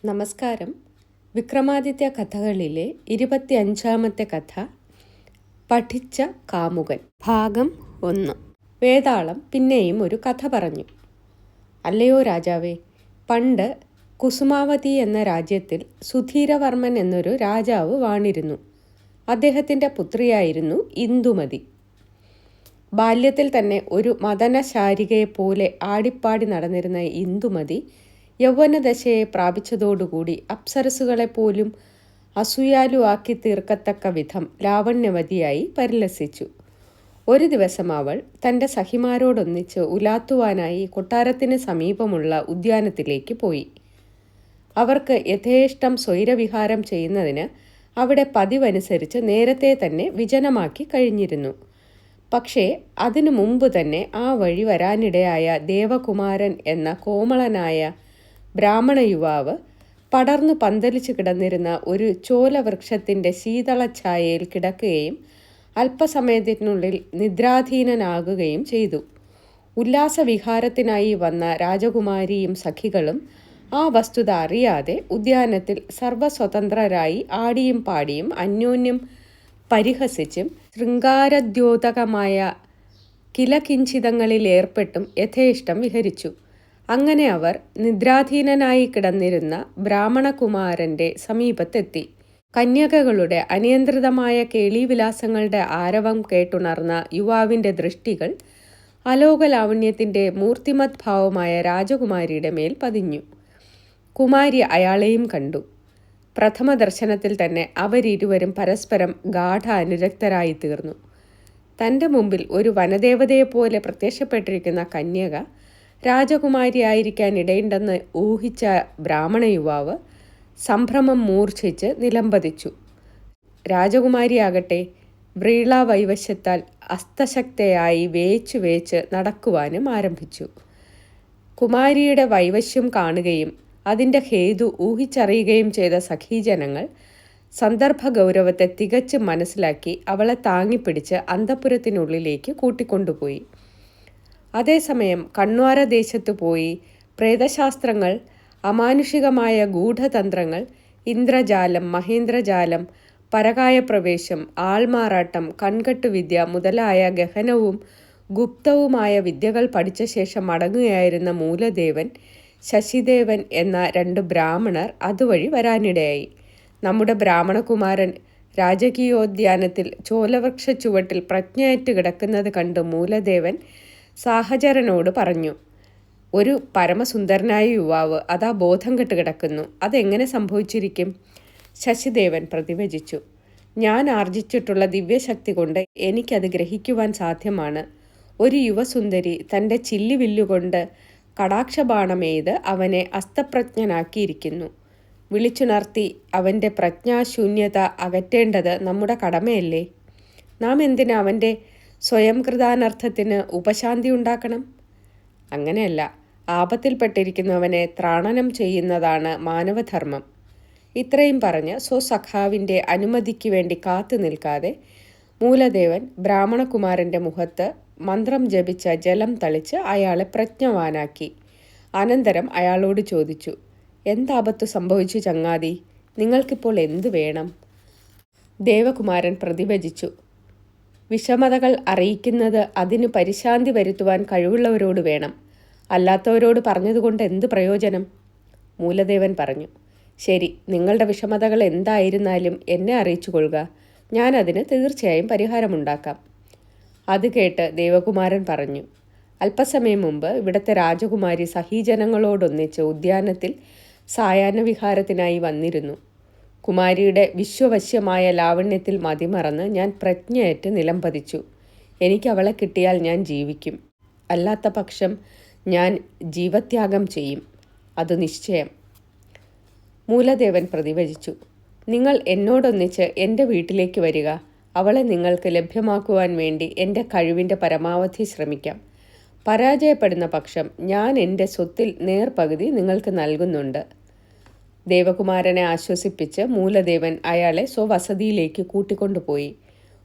നമസ്കാരം. വിക്രമാദിത്യ കഥകളിലെ 25-ാമത്തെ കഥ പഠിച്ച കാമുകൻ, ഭാഗം 1. വേതാളം പിന്നെയും ഒരു കഥ പറഞ്ഞു. അല്ലയോ രാജാവേ, പണ്ട് കുസുമാവതി എന്ന രാജ്യത്തിൽ സുധീരവർമ്മൻ എന്നൊരു രാജാവ് വാണിരുന്നു. അദ്ദേഹത്തിൻ്റെ പുത്രിയായിരുന്നു ഇന്ദുമതി. ബാല്യത്തിൽ തന്നെ ഒരു മദനശാരികയെപ്പോലെ ആടിപ്പാടി നടന്നിരുന്ന ഇന്ദുമതി യൗവനദശയെ പ്രാപിച്ചതോടുകൂടി അപ്സരസുകളെപ്പോലും അസൂയാലുവാക്കി തീർക്കത്തക്ക വിധം ലാവണ്യവതിയായി പരിലസിച്ചു. ഒരു ദിവസം അവൾ തൻ്റെ സഖിമാരോടൊന്നിച്ച് ഉലാത്തുവാനായി കൊട്ടാരത്തിന് സമീപമുള്ള ഉദ്യാനത്തിലേക്ക് പോയി. അവർക്ക് യഥേഷ്ടം സ്വൈരവിഹാരം ചെയ്യുന്നതിന് അവിടെ പതിവനുസരിച്ച് നേരത്തെ തന്നെ വിജനമാക്കി കഴിഞ്ഞിരുന്നു. പക്ഷേ അതിനു മുമ്പ് തന്നെ ആ വഴി വരാനിടയായ ദേവകുമാരൻ എന്ന കോമളനായ ബ്രാഹ്മണ യുവാവ് പടർന്നു പന്തലിച്ചു കിടന്നിരുന്ന ഒരു ചോലവൃക്ഷത്തിൻ്റെ ശീതളഛായയിൽ കിടക്കുകയും അല്പസമയത്തിനുള്ളിൽ നിദ്രാധീനനാകുകയും ചെയ്തു. ഉല്ലാസവിഹാരത്തിനായി വന്ന രാജകുമാരിയും സഖികളും ആ വസ്തുത അറിയാതെ ഉദ്യാനത്തിൽ സർവസ്വതന്ത്രരായി ആടിയും പാടിയും അന്യോന്യം പരിഹസിച്ചും ശൃംഗാരദ്യോതകമായ കിലകിഞ്ചിതങ്ങളിലേർപ്പെട്ടും യഥേഷ്ടം വിഹരിച്ചു. അങ്ങനെ അവർ നിദ്രാധീനനായി കിടന്നിരുന്ന ബ്രാഹ്മണകുമാരൻ്റെ സമീപത്തെത്തി. കന്യകകളുടെ അനിയന്ത്രിതമായ കേളീവിലാസങ്ങളുടെ ആരവം കേട്ടുണർന്ന യുവാവിൻ്റെ ദൃഷ്ടികൾ അലോകലാവണ്യത്തിൻ്റെ മൂർത്തിമത് ഭാവമായ രാജകുമാരിയുടെ മേൽ പതിഞ്ഞു. കുമാരി അയാളെയും കണ്ടു. പ്രഥമ ദർശനത്തിൽ തന്നെ അവരിരുവരും പരസ്പരം ഗാഠ അനുരക്തരായി തീർന്നു. തൻ്റെ മുമ്പിൽ ഒരു വനദേവതയെപ്പോലെ പ്രത്യക്ഷപ്പെട്ടിരിക്കുന്ന കന്യക രാജകുമാരിയായിരിക്കാൻ ഇടയുണ്ടെന്ന് ഊഹിച്ച ബ്രാഹ്മണ യുവാവ് സംഭ്രമം മൂർച്ഛിച്ച് നിലംപതിച്ചു. രാജകുമാരിയാകട്ടെ വ്രീളാവൈവശ്യത്താൽ അസ്തശക്തയായി വേച്ച് നടക്കുവാനും ആരംഭിച്ചു. കുമാരിയുടെ വൈവശ്യം കാണുകയും അതിൻ്റെ ഹേതു ഊഹിച്ചറിയുകയും ചെയ്ത സഖീജനങ്ങൾ സന്ദർഭഗൗരവത്തെ തികച്ചും മനസ്സിലാക്കി അവളെ താങ്ങിപ്പിടിച്ച് അന്തഃപുരത്തിനുള്ളിലേക്ക് കൂട്ടിക്കൊണ്ടുപോയി. അതേസമയം കണ്വാര ദേശത്തു പോയി പ്രേതശാസ്ത്രങ്ങൾ, അമാനുഷികമായ ഗൂഢതന്ത്രങ്ങൾ, ഇന്ദ്രജാലം, മഹേന്ദ്രജാലം, പരകായപ്രവേശം, ആൾമാറാട്ടം, കൺകെട്ടുവിദ്യ മുതലായ ഗഹനവും ഗുപ്തവുമായ വിദ്യകൾ പഠിച്ച ശേഷം മടങ്ങുകയായിരുന്ന മൂലദേവൻ, ശശിദേവൻ എന്ന 2 ബ്രാഹ്മണർ അതുവഴി വരാനിടയായി. നമ്മുടെ ബ്രാഹ്മണകുമാരൻ രാജകീയോദ്യാനത്തിൽ ചോലവൃക്ഷ ചുവട്ടിൽ പ്രജ്ഞയറ്റ് കിടക്കുന്നത് കണ്ട് മൂലദേവൻ സാഹചരനോട് പറഞ്ഞു, ഒരു പരമസുന്ദരനായ യുവാവ് അതാ ബോധം കെട്ട് കിടക്കുന്നു. അതെങ്ങനെ സംഭവിച്ചിരിക്കും? ശശിദേവൻ പ്രതിവചിച്ചു. ഞാൻ ആർജിച്ചിട്ടുള്ള ദിവ്യശക്തി കൊണ്ട് എനിക്കത് ഗ്രഹിക്കുവാൻ സാധ്യമാണ്. ഒരു യുവസുന്ദരി തൻ്റെ ചില്ലിവില്ലുകൊണ്ട് കടാക്ഷബാണമെയ്ത് അവനെ അസ്തപ്രജ്ഞനാക്കിയിരിക്കുന്നു. വിളിച്ചുണർത്തി അവൻ്റെ പ്രജ്ഞാശൂന്യത അകറ്റേണ്ടത് നമ്മുടെ കടമയല്ലേ? നാം എന്തിനാ അവൻ്റെ സ്വയം കൃതാനർത്ഥത്തിന് ഉപശാന്തി ഉണ്ടാക്കണം? അങ്ങനെയല്ല, ആപത്തിൽപ്പെട്ടിരിക്കുന്നവനെ ത്രാണനം ചെയ്യുന്നതാണ് മാനവധർമ്മം. ഇത്രയും പറഞ്ഞ് സ്വസഖാവിൻ്റെ അനുമതിക്ക് വേണ്ടി കാത്തു നിൽക്കാതെ മൂലദേവൻ ബ്രാഹ്മണകുമാരൻ്റെ മുഖത്ത് മന്ത്രം ജപിച്ച ജലം തളിച്ച് അയാളെ പ്രജ്ഞവാനാക്കി. അനന്തരം അയാളോട് ചോദിച്ചു, എന്താപത്തു സംഭവിച്ചു ചങ്ങാതി? നിങ്ങൾക്കിപ്പോൾ എന്തു വേണം? ദേവകുമാരൻ പ്രതിവചിച്ചു, വിഷമതകൾ അറിയിക്കുന്നത് അതിന് പരിശാന്തി വരുത്തുവാൻ കഴിവുള്ളവരോട് വേണം. അല്ലാത്തവരോട് പറഞ്ഞതുകൊണ്ട് എന്ത് പ്രയോജനം? മൂലദേവൻ പറഞ്ഞു, ശരി, നിങ്ങളുടെ വിഷമതകൾ എന്തായിരുന്നാലും എന്നെ അറിയിച്ചു കൊള്ളുക. ഞാൻ അതിന് തീർച്ചയായും പരിഹാരമുണ്ടാക്കാം. അത് കേട്ട് ദേവകുമാരൻ പറഞ്ഞു, അല്പസമയം മുമ്പ് ഇവിടുത്തെ രാജകുമാരി സഹീജനങ്ങളോടൊന്നിച്ച് ഉദ്യാനത്തിൽ സായാഹ്നവിഹാരത്തിനായി വന്നിരുന്നു. കുമാരിയുടെ വിശ്വവശ്യമായ ലാവണ്യത്തിൽ മതിമറന്ന് ഞാൻ പ്രജ്ഞയറ്റ് നിലംപതിച്ചു. എനിക്ക് അവളെ കിട്ടിയാൽ ഞാൻ ജീവിക്കും, അല്ലാത്ത പക്ഷം ഞാൻ ജീവത്യാഗം ചെയ്യും, അത് നിശ്ചയം. മൂലദേവൻ പ്രതിവചിച്ചു, നിങ്ങൾ എന്നോടൊന്നിച്ച് എൻ്റെ വീട്ടിലേക്ക് വരിക. അവളെ നിങ്ങൾക്ക് ലഭ്യമാക്കുവാൻ വേണ്ടി എൻ്റെ കഴിവിൻ്റെ പരമാവധി ശ്രമിക്കാം. പരാജയപ്പെടുന്ന പക്ഷം ഞാൻ എൻ്റെ സ്വത്തിൽ നേർപകുതി നിങ്ങൾക്ക് നൽകുന്നുണ്ട്. ദേവകുമാരനെ ആശ്വസിപ്പിച്ച് മൂലദേവൻ അയാളെ സ്വവസതിയിലേക്ക് കൂട്ടിക്കൊണ്ടുപോയി.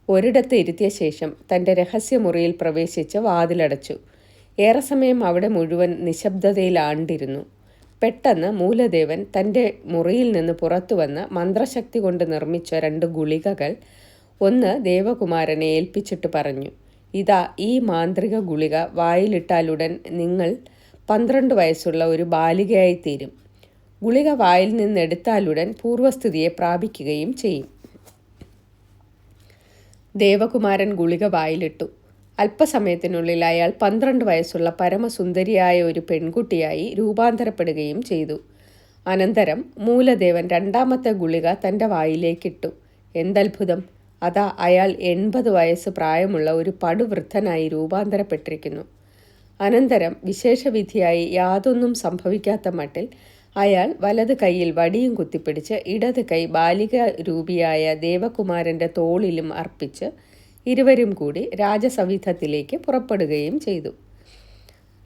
ഒരിടത്ത് ഇരുത്തിയ ശേഷം തൻ്റെ രഹസ്യമുറിയിൽ പ്രവേശിച്ച് വാതിലടച്ചു. ഏറെ സമയം അവിടെ മുഴുവൻ നിശബ്ദതയിൽ ആണ്ടിരുന്നു. പെട്ടെന്ന് മൂലദേവൻ തൻ്റെ മുറിയിൽ നിന്ന് പുറത്തു വന്ന് മന്ത്രശക്തി കൊണ്ട് നിർമ്മിച്ച 2 ഗുളികകൾ ഒന്ന് ദേവകുമാരനെ ഏൽപ്പിച്ചിട്ട് പറഞ്ഞു, ഇതാ ഈ മാന്ത്രിക ഗുളിക വായിലിട്ടാലുടൻ നിങ്ങൾ 12 വയസ്സുള്ള ഒരു ബാലികയായി തീരും. ഗുളിക വായിൽ നിന്നെടുത്താലുടൻ പൂർവ്വസ്ഥിതിയെ പ്രാപിക്കുകയും ചെയ്യും. ദേവകുമാരൻ ഗുളിക വായിലിട്ടു. അല്പസമയത്തിനുള്ളിൽ അയാൾ 12 വയസ്സുള്ള പരമസുന്ദരിയായ ഒരു പെൺകുട്ടിയായി രൂപാന്തരപ്പെടുകയും ചെയ്തു. അനന്തരം മൂലദേവൻ 2ാമത്തെ ഗുളിക തൻ്റെ വായിലേക്കിട്ടു. എന്തത്ഭുതം! അതാ അയാൾ 80 വയസ്സ് പ്രായമുള്ള ഒരു പടുവൃദ്ധനായി രൂപാന്തരപ്പെട്ടിരിക്കുന്നു. അനന്തരം വിശേഷവിധിയായി യാതൊന്നും സംഭവിക്കാത്ത മട്ടിൽ അയാൾ വലത് കൈയിൽ വടിയും കുത്തിപ്പിടിച്ച് ഇടത് കൈ ബാലിക രൂപിയായ ദേവകുമാരൻ്റെ തോളിലും അർപ്പിച്ച് ഇരുവരും കൂടി രാജസവിധത്തിലേക്ക് പുറപ്പെടുകയും ചെയ്തു.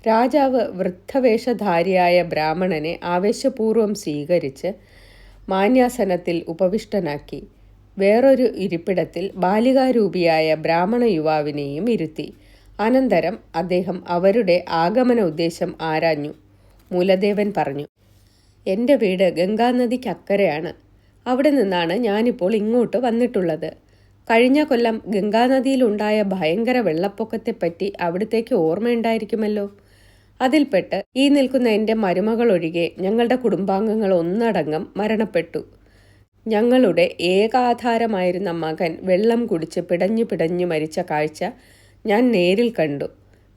രാജാവ് വൃദ്ധവേഷധാരിയായ ബ്രാഹ്മണനെ ആവേശപൂർവ്വം സ്വീകരിച്ച് മാന്യാസനത്തിൽ ഉപവിഷ്ടനാക്കി. വേറൊരു ഇരിപ്പിടത്തിൽ ബാലികാരൂപിയായ ബ്രാഹ്മണ യുവാവിനെയും ഇരുത്തി. അനന്തരം അദ്ദേഹം അവരുടെ ആഗമന ഉദ്ദേശം ആരാഞ്ഞു. മൂലദേവൻ പറഞ്ഞു, എൻ്റെ വീട് ഗംഗാനദിക്കക്കരെയാണ്. അവിടെ നിന്നാണ് ഞാനിപ്പോൾ ഇങ്ങോട്ട് വന്നിട്ടുള്ളത്. കഴിഞ്ഞ കൊല്ലം ഗംഗാനദിയിലുണ്ടായ ഭയങ്കര വെള്ളപ്പൊക്കത്തെപ്പറ്റി അവിടത്തേക്ക് ഓർമ്മയുണ്ടായിരിക്കുമല്ലോ. അതിൽപ്പെട്ട് ഈ നിൽക്കുന്ന എൻ്റെ മരുമകളൊഴികെ ഞങ്ങളുടെ കുടുംബാംഗങ്ങൾ ഒന്നടങ്കം മരണപ്പെട്ടു. ഞങ്ങളുടെ ഏകാധാരമായിരുന്ന മകൻ വെള്ളം കുടിച്ച് പിടഞ്ഞു പിടഞ്ഞു മരിച്ച കാഴ്ച ഞാൻ നേരിൽ കണ്ടു.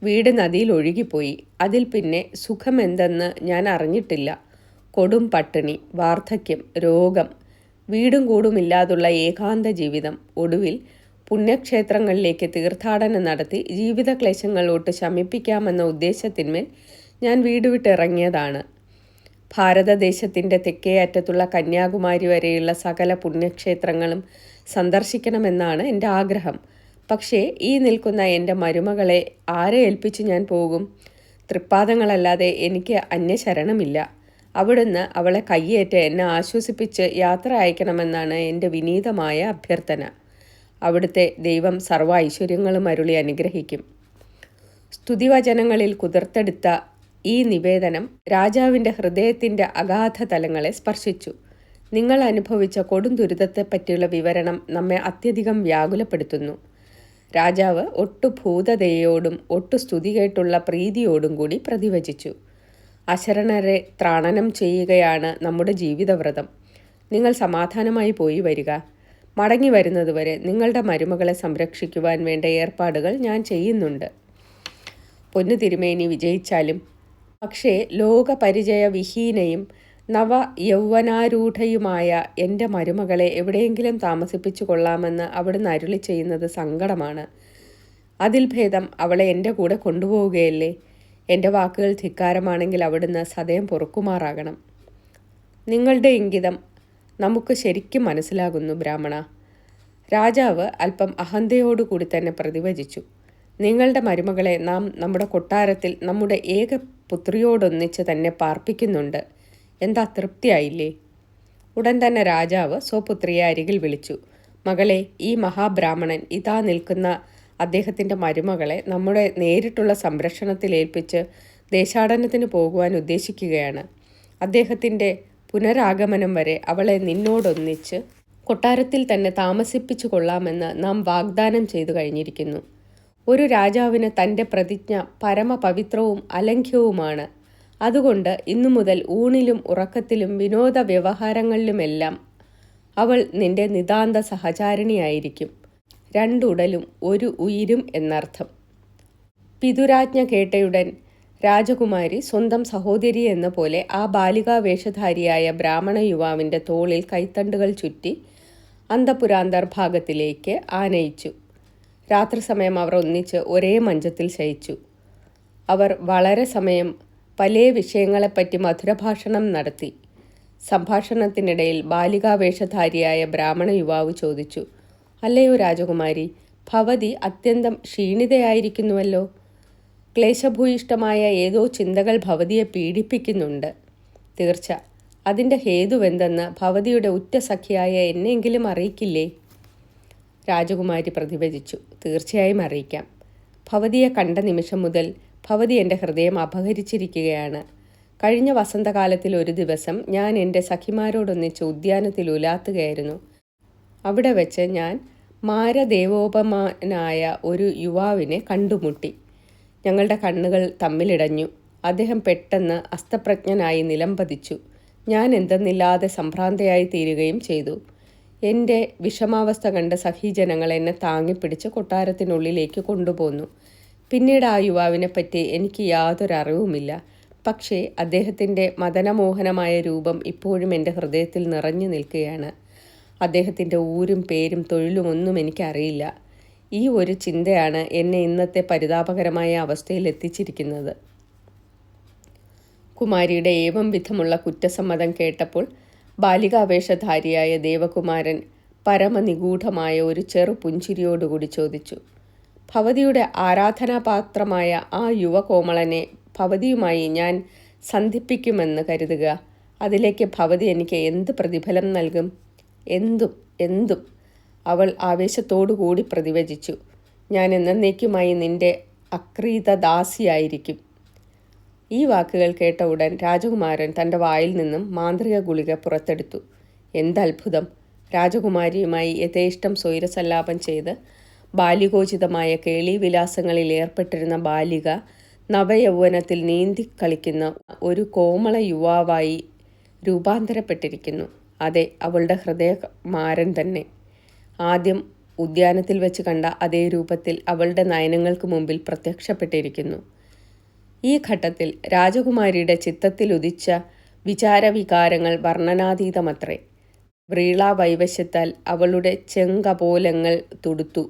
വീട് നദിയിൽ ഒഴുകിപ്പോയി. അതിൽ പിന്നെ സുഖമെന്തെന്ന് ഞാൻ അറിഞ്ഞിട്ടില്ല. കൊടും പട്ടിണി, വാർദ്ധക്യം, രോഗം, വീടും കൂടുമില്ലാതുള്ള ഏകാന്ത ജീവിതം. ഒടുവിൽ പുണ്യക്ഷേത്രങ്ങളിലേക്ക് തീർത്ഥാടനം നടത്തി ജീവിതക്ലേശങ്ങളോട്ട് ശമിപ്പിക്കാമെന്ന ഉദ്ദേശത്തിന്മേൽ ഞാൻ വീട് വിട്ടിറങ്ങിയതാണ്. ഭാരതദേശത്തിൻ്റെ തെക്കേ അറ്റത്തുള്ള കന്യാകുമാരി വരെയുള്ള സകല പുണ്യക്ഷേത്രങ്ങളും സന്ദർശിക്കണമെന്നാണ് എൻ്റെ ആഗ്രഹം. പക്ഷേ ഈ നിൽക്കുന്ന എൻ്റെ മരുമകളെ ആരെ ഏൽപ്പിച്ച് ഞാൻ പോകും? തൃപ്പാദങ്ങളല്ലാതെ എനിക്ക് അന്യശരണമില്ല. അവിടുന്ന് അവളെ കയ്യേറ്റ് എന്നെ ആശ്വസിപ്പിച്ച് യാത്ര അയക്കണമെന്നാണ് എൻ്റെ വിനീതമായ അഭ്യർത്ഥന. അവിടുത്തെ ദൈവം സർവ്വ ഐശ്വര്യങ്ങളും അരുളി അനുഗ്രഹിക്കും. സ്തുതിവചനങ്ങളിൽ കുതിർത്തെടുത്ത ഈ നിവേദനം രാജാവിൻ്റെ ഹൃദയത്തിൻ്റെ അഗാധ തലങ്ങളെ സ്പർശിച്ചു. നിങ്ങൾ അനുഭവിച്ച കൊടും ദുരിതത്തെപ്പറ്റിയുള്ള വിവരണം നമ്മെ അത്യധികം വ്യാകുലപ്പെടുത്തുന്നു. രാജാവ് ഒട്ടു ഭൂതദയോടും ഒട്ടു സ്തുതി കേട്ടുള്ള പ്രീതിയോടും കൂടി പ്രതിവചിച്ചു. അശരണരെ ത്രാണനം ചെയ്യുകയാണ് നമ്മുടെ ജീവിതവ്രതം. നിങ്ങൾ സമാധാനമായി പോയി വരിക. മടങ്ങി വരുന്നതുവരെ നിങ്ങളുടെ മരുമകളെ സംരക്ഷിക്കുവാൻ വേണ്ട ഏർപ്പാടുകൾ ഞാൻ ചെയ്യുന്നുണ്ട്. പൊന്നു തിരുമേനി വിജയിച്ചാലും, പക്ഷേ ലോകപരിചയ വിഹീനയും നവ യൗവനാരൂഢയുമായ എൻ്റെ മരുമകളെ എവിടെയെങ്കിലും താമസിപ്പിച്ചു കൊള്ളാമെന്ന് അവിടുന്ന് അരുളി ചെയ്യുന്നത് സങ്കടമാണ്. അതിൽ ഭേദം അവളെ എൻ്റെ കൂടെ കൊണ്ടുപോവുകയല്ലേ. എൻ്റെ വാക്കുകൾ ധിക്കാരമാണെങ്കിൽ അവിടുന്ന് സദയം പൊറുക്കുമാറാകണം. നിങ്ങളുടെ ഇംഗിതം നമുക്ക് ശരിക്കും മനസ്സിലാകുന്നു ബ്രാഹ്മണ. രാജാവ് അല്പം അഹന്തയോടുകൂടി തന്നെ പ്രതിവചിച്ചു. നിങ്ങളുടെ മരുമകളെ നാം നമ്മുടെ കൊട്ടാരത്തിൽ നമ്മുടെ ഏക പുത്രിയോടൊന്നിച്ച് തന്നെ പാർപ്പിക്കുന്നുണ്ട്. എന്താ തൃപ്തിയായില്ലേ? ഉടൻ തന്നെ രാജാവ് സ്വപുത്രിയെ അരികിൽ വിളിച്ചു. മകളെ, ഈ മഹാബ്രാഹ്മണൻ ഇതാ നിൽക്കുന്ന അദ്ദേഹത്തിൻ്റെ മരുമകളെ നമ്മുടെ നേരിട്ടുള്ള സംരക്ഷണത്തിൽ ഏൽപ്പിച്ച് ദേശാടനത്തിന് പോകുവാൻ ഉദ്ദേശിക്കുകയാണ്. അദ്ദേഹത്തിൻ്റെ പുനരാഗമനം വരെ അവളെ നിന്നോടൊന്നിച്ച് കൊട്ടാരത്തിൽ തന്നെ താമസിപ്പിച്ചു കൊള്ളാമെന്ന് നാം വാഗ്ദാനം ചെയ്തു കഴിഞ്ഞിരിക്കുന്നു. ഒരു രാജാവിന് തൻ്റെ പ്രതിജ്ഞ പരമപവിത്രവും അലംഘ്യവുമാണ്. അതുകൊണ്ട് ഇന്നു മുതൽ ഊണിലും ഉറക്കത്തിലും വിനോദ വ്യവഹാരങ്ങളിലുമെല്ലാം അവൾ നിന്റെ നിതാന്ത സഹചാരിണിയായിരിക്കും. രണ്ടുടലും ഒരു ഉയിരും എന്നർത്ഥം. പിതുരാജ്ഞ കേട്ടയുടൻ രാജകുമാരി സ്വന്തം സഹോദരി എന്ന പോലെ ആ ബാലികാവേഷധാരിയായ ബ്രാഹ്മണ യുവാവിൻ്റെ തോളിൽ കൈത്തണ്ടുകൾ ചുറ്റി അന്തപുരാന്തർഭാഗത്തിലേക്ക് ആനയിച്ചു. രാത്രി സമയം അവർ ഒന്നിച്ച് ഒരേ മഞ്ചത്തിൽ ശയിച്ചു. അവർ വളരെ സമയം പല വിഷയങ്ങളെപ്പറ്റി മധുരഭാഷണം നടത്തി. സംഭാഷണത്തിനിടയിൽ ബാലികാവേഷധാരിയായ ബ്രാഹ്മണ യുവാവ് ചോദിച്ചു, അല്ലയോ രാജകുമാരി, ഭവതി അത്യന്തം ക്ഷീണിതയായിരിക്കുന്നുവല്ലോ. ക്ലേശഭൂയിഷ്ടമായ ഏതോ ചിന്തകൾ ഭവതിയെ പീഡിപ്പിക്കുന്നുണ്ട്. തീർച്ച. അതിൻ്റെ ഹേതുവെന്തെന്ന് ഭവതിയുടെ ഉറ്റ സഖിയായ എന്നെങ്കിലും അറിയിക്കില്ലേ? രാജകുമാരി പ്രതിവചിച്ചു. തീർച്ചയായും അറിയിക്കാം. ഭവതിയെ കണ്ട നിമിഷം മുതൽ ഭവതി എൻ്റെ ഹൃദയം അപഹരിച്ചിരിക്കുകയാണ്. കഴിഞ്ഞ വസന്തകാലത്തിൽ ഒരു ദിവസം ഞാൻ എൻ്റെ സഖിമാരോടൊന്നിച്ച് ഉദ്യാനത്തിൽ ഉലാത്തുകയായിരുന്നു. അവിടെ വെച്ച് ഞാൻ മാരദേവോപമനായ ഒരു യുവാവിനെ കണ്ടുമുട്ടി. ഞങ്ങളുടെ കണ്ണുകൾ തമ്മിലിടഞ്ഞു. അദ്ദേഹം പെട്ടെന്ന് അസ്തപ്രജ്ഞനായി നിലംപതിച്ചു. ഞാൻ എന്തെന്നില്ലാതെ സംഭ്രാന്തയായി തീരുകയും ചെയ്തു. എൻ്റെ വിഷമാവസ്ഥ കണ്ട സഖീജനങ്ങൾ എന്നെ താങ്ങിപ്പിടിച്ച് കൊട്ടാരത്തിനുള്ളിലേക്ക് കൊണ്ടുപോന്നു. പിന്നീട് ആ യുവാവിനെപ്പറ്റി എനിക്ക് യാതൊരു അറിവുമില്ല. പക്ഷേ അദ്ദേഹത്തിൻ്റെ മദനമോഹനമായ രൂപം ഇപ്പോഴും എൻ്റെ ഹൃദയത്തിൽ നിറഞ്ഞു നിൽക്കുകയാണ്. അദ്ദേഹത്തിൻ്റെ ഊരും പേരും തൊഴിലും ഒന്നും എനിക്കറിയില്ല. ഈ ഒരു ചിന്തയാണ് എന്നെ ഇന്നത്തെ പരിതാപകരമായ അവസ്ഥയിൽ എത്തിച്ചിരിക്കുന്നത്. കുമാരിയുടെ ഏവം വിധമുള്ള കുറ്റസമ്മതം കേട്ടപ്പോൾ ബാലികാവേഷധാരിയായ ദേവകുമാരൻ പരമനിഗൂഢമായ ഒരു ചെറു പുഞ്ചിരിയോടുകൂടി ചോദിച്ചു, ഭവതിയുടെ ആരാധനാപാത്രമായ ആ യുവകോമളനെ ഭവതിയുമായി ഞാൻ സന്ധിപ്പിക്കുമെന്ന് കരുതുക. അതിലേക്ക് ഭവതി എനിക്ക് എന്ത് പ്രതിഫലം നൽകും? എന്തും അവൾ ആവേശത്തോടുകൂടി പ്രതിവചിച്ചു. ഞാൻ എന്നേക്കുമായി നിന്റെ അക്രീതദാസിയായിരിക്കും. ഈ വാക്കുകൾ കേട്ട ഉടൻ രാജകുമാരൻ തൻ്റെ വായിൽ നിന്നും മാന്ത്രിക ഗുളിക പുറത്തെടുത്തു. എന്തത്ഭുതം! രാജകുമാരിയുമായി യഥേഷ്ടം സ്വൈരസല്ലാപം ചെയ്ത് ബാലികോചിതമായ കേളീവിലാസങ്ങളിൽ ഏർപ്പെട്ടിരുന്ന ബാലിക നവയൗവനത്തിൽ നീന്തിക്കളിക്കുന്ന ഒരു കോമള യുവാവായി രൂപാന്തരപ്പെട്ടിരിക്കുന്നു. അതെ, അവളുടെ ഹൃദയമാരൻ തന്നെ. ആദ്യം ഉദ്യാനത്തിൽ വെച്ച് കണ്ട അതേ രൂപത്തിൽ അവളുടെ നയനങ്ങൾക്ക് മുമ്പിൽ പ്രത്യക്ഷപ്പെട്ടിരിക്കുന്നു. ഈ ഘട്ടത്തിൽ രാജകുമാരിയുടെ ചിത്തത്തിൽ ഉദിച്ച വിചാരവികാരങ്ങൾ വർണ്ണനാതീതമത്രേ. വ്രീളാവൈവശ്യത്താൽ അവളുടെ ചെങ്കപോലങ്ങൾ തുടുത്തു.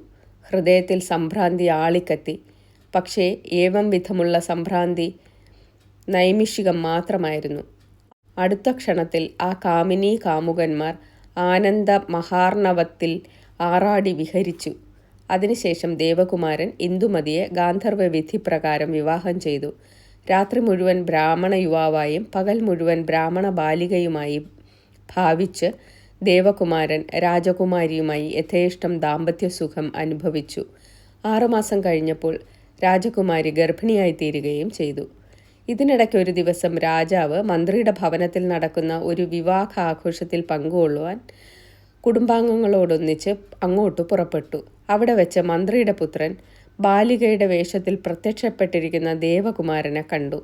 ഹൃദയത്തിൽ സംഭ്രാന്തി ആളിക്കത്തി. പക്ഷേ ഏവം വിധമുള്ള സംഭ്രാന്തി നൈമിഷികം മാത്രമായിരുന്നു. അടുത്ത ക്ഷണത്തിൽ ആ കാമിനീ കാമുകന്മാർ ആനന്ദ മഹാർണവത്തിൽ ആറാടി വിഹരിച്ചു. അതിനുശേഷം ദേവകുമാരൻ ഇന്ദുമതിയെ ഗാന്ധർവ വിധി പ്രകാരം വിവാഹം ചെയ്തു. രാത്രി മുഴുവൻ ബ്രാഹ്മണ യുവാവായും പകൽ മുഴുവൻ ബ്രാഹ്മണ ബാലികയുമായി ഭാവിച്ച് ദേവകുമാരൻ രാജകുമാരിയുമായി യഥേഷ്ടം ദാമ്പത്യസുഖം അനുഭവിച്ചു. 6 മാസം കഴിഞ്ഞപ്പോൾ രാജകുമാരി ഗർഭിണിയായി തീരുകയും ചെയ്തു. ഇതിനിടയ്ക്ക് ഒരു ദിവസം രാജാവ് മന്ത്രിയുടെ ഭവനത്തിൽ നടക്കുന്ന ഒരു വിവാഹ ആഘോഷത്തിൽ പങ്കുകൊള്ളുവാൻ കുടുംബാംഗങ്ങളോടൊന്നിച്ച് അങ്ങോട്ട് പുറപ്പെട്ടു. അവിടെ വെച്ച് മന്ത്രിയുടെ പുത്രൻ ബാലികയുടെ വേഷത്തിൽ പ്രത്യക്ഷപ്പെട്ടിരിക്കുന്ന ദേവകുമാരനെ കണ്ടു.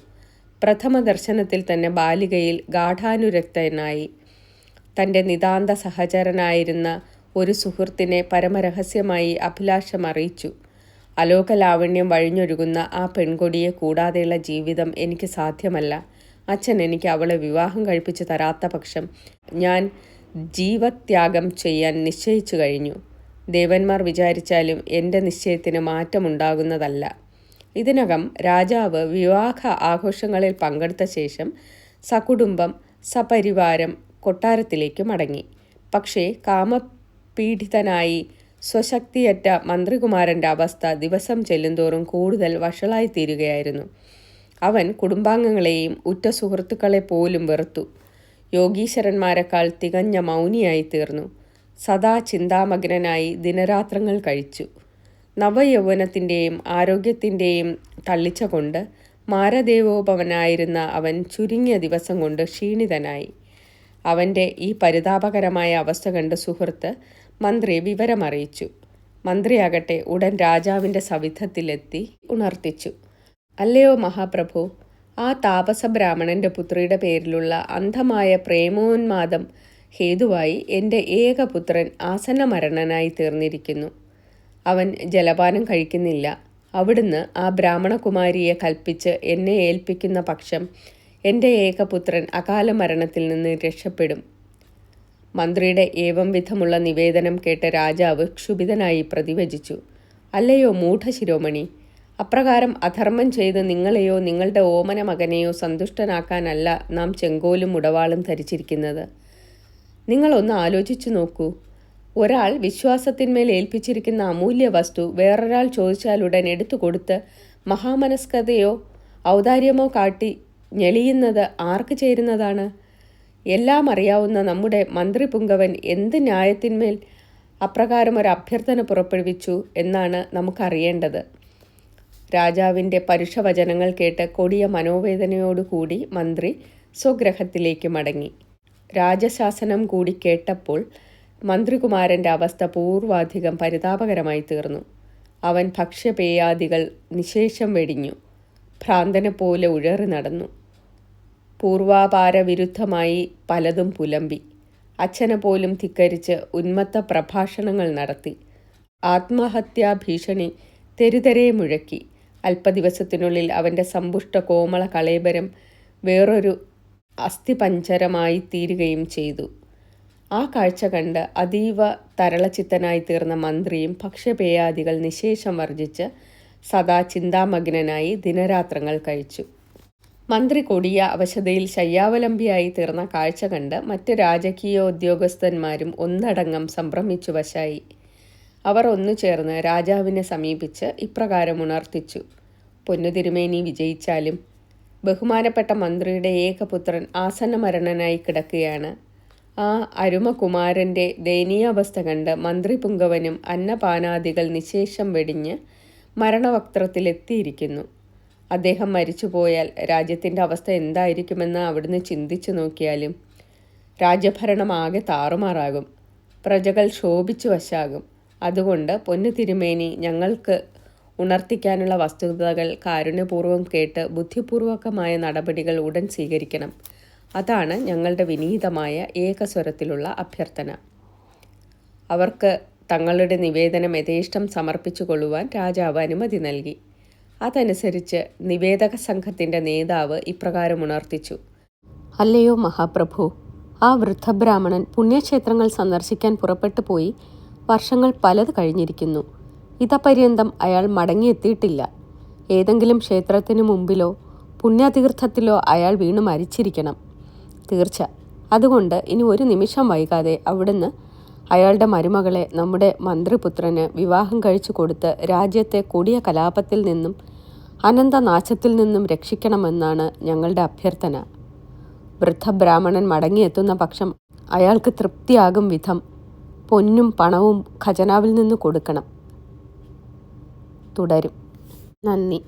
പ്രഥമ ദർശനത്തിൽ തന്നെ ബാലികയിൽ ഗാഠാനുരക്തനായി തൻ്റെ നിതാന്ത സഹചരനായിരുന്ന ഒരു സുഹൃത്തിനെ പരമരഹസ്യമായി അഭിലാഷം അറിയിച്ചു. അലോകലാവണ്യം വഴിഞ്ഞൊഴുകുന്ന ആ പെൺകൊടിയെ കൂടാതെയുള്ള ജീവിതം എനിക്ക് സാധ്യമല്ല. അച്ഛൻ എനിക്ക് അവളെ വിവാഹം കഴിപ്പിച്ചു തരാത്ത പക്ഷം ഞാൻ ജീവത്യാഗം ചെയ്യാൻ നിശ്ചയിച്ചു കഴിഞ്ഞു. ദേവന്മാർ വിചാരിച്ചാലും എൻ്റെ നിശ്ചയത്തിന് മാറ്റമുണ്ടാകുന്നതല്ല. ഇതിനകം രാജാവ് വിവാഹ ആഘോഷങ്ങളിൽ പങ്കെടുത്ത ശേഷം സകുടുംബം സപരിവാരം കൊട്ടാരത്തിലേക്ക് മടങ്ങി. പക്ഷേ കാമപീഡിതനായി സ്വശക്തിയറ്റ മന്ത്രികുമാരൻ്റെ അവസ്ഥ ദിവസം ചെല്ലുന്തോറും കൂടുതൽ വഷളായിത്തീരുകയായിരുന്നു. അവൻ കുടുംബാംഗങ്ങളെയും ഉറ്റ സുഹൃത്തുക്കളെ പോലും വെറുത്തു. യോഗീശ്വരന്മാരെക്കാൾ തികഞ്ഞ മൗനിയായി തീർന്നു. സദാ ചിന്താമഗ്നനായി ദിനരാത്രങ്ങൾ കഴിച്ചു. നവയൗവനത്തിൻ്റെയും ആരോഗ്യത്തിൻ്റെയും തള്ളിച്ച കൊണ്ട് മാരദേവോപമനായിരുന്ന അവൻ ചുരുങ്ങിയ ദിവസം കൊണ്ട് ക്ഷീണിതനായി. അവൻ്റെ ഈ പരിതാപകരമായ അവസ്ഥ കണ്ട് സുഹൃത്ത് മന്ത്രിയെ വിവരമറിയിച്ചു. മന്ത്രിയാകട്ടെ ഉടൻ രാജാവിൻ്റെ സവിധത്തിലെത്തി ഉണർത്തിച്ചു. അല്ലയോ മഹാപ്രഭു, ആ താപസ ബ്രാഹ്മണൻ്റെ പുത്രിയുടെ പേരിലുള്ള അന്ധമായ പ്രേമോന്മാദം ഹേതുവായി എൻ്റെ ഏകപുത്രൻ ആസന്നമരണനായി തീർന്നിരിക്കുന്നു. അവൻ ജലപാനം കഴിക്കുന്നില്ല. അവിടുന്ന് ആ ബ്രാഹ്മണകുമാരിയെ കൽപ്പിച്ച് എന്നെ ഏൽപ്പിക്കുന്ന പക്ഷം എൻ്റെ ഏകപുത്രൻ അകാല മരണത്തിൽ നിന്ന് രക്ഷപ്പെടും. മന്ത്രിയുടെ ഏവം വിധമുള്ള നിവേദനം കേട്ട രാജാവ് ക്ഷുഭിതനായി പ്രതിവചിച്ചു. അല്ലയോ മൂഢശിരോമണി, അപ്രകാരം അധർമ്മം ചെയ്ത് നിങ്ങളെയോ നിങ്ങളുടെ ഓമന മകനെയോ സന്തുഷ്ടനാക്കാനല്ല നാം ചെങ്കോലും ഉടവാളും ധരിച്ചിരിക്കുന്നത്. നിങ്ങളൊന്ന് ആലോചിച്ചു നോക്കൂ. ഒരാൾ വിശ്വാസത്തിന്മേൽ ഏൽപ്പിച്ചിരിക്കുന്ന അമൂല്യ വസ്തു വേറൊരാൾ ചോദിച്ചാലുടൻ എടുത്തു കൊടുത്ത് മഹാമനസ്കതയോ ഔദാര്യമോ കാട്ടി ഞെളിയുന്നത് ആർക്ക് ചേരുന്നതാണ്? എല്ലാം അറിയാവുന്ന നമ്മുടെ മന്ത്രി പുങ്കവൻ എന്ത് രാജാവിൻ്റെ പരുഷവചനങ്ങൾ കേട്ട് കൊടിയ മനോവേദനയോടുകൂടി മന്ത്രി സ്വഗ്രഹത്തിലേക്ക് മടങ്ങി. രാജശാസനം കൂടി കേട്ടപ്പോൾ മന്ത്രികുമാരൻ്റെ അവസ്ഥ പൂർവാധികം പരിതാപകരമായി തീർന്നു. അവൻ ഭക്ഷ്യപേയാദികൾ നിശേഷം വെടിഞ്ഞു. ഭ്രാന്തനെപ്പോലെ ഉഴറി നടന്നു. പൂർവാപാരവിരുദ്ധമായി പലതും പുലമ്പി. അച്ഛനെ പോലും ധിക്കരിച്ച് ഉന്മത്ത പ്രഭാഷണങ്ങൾ നടത്തി. ആത്മഹത്യാ ഭീഷണി തെരുതെരെ മുഴക്കി. അല്പദിവസത്തിനുള്ളിൽ അവൻ്റെ സമ്പുഷ്ട കോമള കളേബരം വേറൊരു അസ്ഥിപഞ്ജരമായി തീരുകയും ചെയ്തു. ആ കാഴ്ച കണ്ട് അതീവ തരളചിത്തനായി തീർന്ന മന്ത്രിയും ഭക്ഷ്യപേയാദികൾ നിശേഷം വർജിച്ച് സദാ ചിന്താമഗ്നനായി ദിനരാത്രങ്ങൾ കഴിച്ചു. മന്ത്രി കൊടിയ അവശതയിൽ ശയ്യാവലംബിയായി തീർന്ന കാഴ്ച കണ്ട് മറ്റ് രാജകീയോദ്യോഗസ്ഥന്മാരും ഒന്നടങ്കം സംഭ്രമിച്ചു വശായി. അവർ ഒന്നു ചേർന്ന് രാജാവിനെ സമീപിച്ച് ഇപ്രകാരം ഉണർത്തിച്ചു: പൊന്നുതിരുമേനി വിജയിച്ചാലും ബഹുമാനപ്പെട്ട മന്ത്രിയുടെ ഏകപുത്രൻ ആസന്നമരണനായി കിടക്കുകയാണ്. ആ അരുമകുമാരൻ്റെ ദയനീയാവസ്ഥ കണ്ട് മന്ത്രി പുങ്കവനും അന്നപാനാദികൾ നിശേഷം വെടിഞ്ഞ് മരണവക്ത്രത്തിലെത്തിയിരിക്കുന്നു. അദ്ദേഹം മരിച്ചുപോയാൽ രാജ്യത്തിൻ്റെ അവസ്ഥ എന്തായിരിക്കുമെന്ന് അവിടുന്ന് ചിന്തിച്ചു നോക്കിയാലും രാജ്യഭരണം ആകെ താറുമാറാകും. പ്രജകൾ ശോഭിച്ചു വശാകും. അതുകൊണ്ട് പൊന്നു തിരുമേനി ഞങ്ങൾക്ക് ഉണർത്തിക്കാനുള്ള വസ്തുതകൾ കാരുണ്യപൂർവ്വം കേട്ട് ബുദ്ധിപൂർവകമായ നടപടികൾ ഉടൻ സ്വീകരിക്കണം. അതാണ് ഞങ്ങളുടെ വിനീതമായ ഏകസ്വരത്തിലുള്ള അഭ്യർത്ഥന. അവർക്ക് തങ്ങളുടെ നിവേദനം യഥേഷ്ടം സമർപ്പിച്ചു കൊള്ളുവാൻ രാജാവ് അനുമതി നൽകി. അതനുസരിച്ച് നിവേദക സംഘത്തിൻ്റെ നേതാവ് ഇപ്രകാരം ഉണർത്തിച്ചു: അല്ലയോ മഹാപ്രഭു, ആ വൃദ്ധബ്രാഹ്മണൻ പുണ്യക്ഷേത്രങ്ങൾ സന്ദർശിക്കാൻ പുറപ്പെട്ടു പോയി വർഷങ്ങൾ പലത് കഴിഞ്ഞിരിക്കുന്നു. ഇതപര്യന്തം അയാൾ മടങ്ങിയെത്തിയിട്ടില്ല. ഏതെങ്കിലും ക്ഷേത്രത്തിനു മുമ്പിലോ പുണ്യതീർത്ഥത്തിലോ അയാൾ വീണു മരിച്ചിരിക്കണം, തീർച്ച. അതുകൊണ്ട് ഇനി ഒരു നിമിഷം വൈകാതെ അവിടുന്ന് അയാളുടെ മരുമകളെ നമ്മുടെ മന്ത്രിപുത്രന് വിവാഹം കഴിച്ചു കൊടുത്ത് രാജ്യത്തെ കൊടിയ കലാപത്തിൽ നിന്നും അനന്തനാശത്തിൽ നിന്നും രക്ഷിക്കണമെന്നാണ് ഞങ്ങളുടെ അഭ്യർത്ഥന. വൃദ്ധബ്രാഹ്മണൻ മടങ്ങിയെത്തുന്ന പക്ഷം അയാൾക്ക് തൃപ്തിയാകും വിധം പൊന്നും പണവും ഖജനാവിൽ നിന്ന് കൊടുക്കണം. തുടരും. നന്ദി.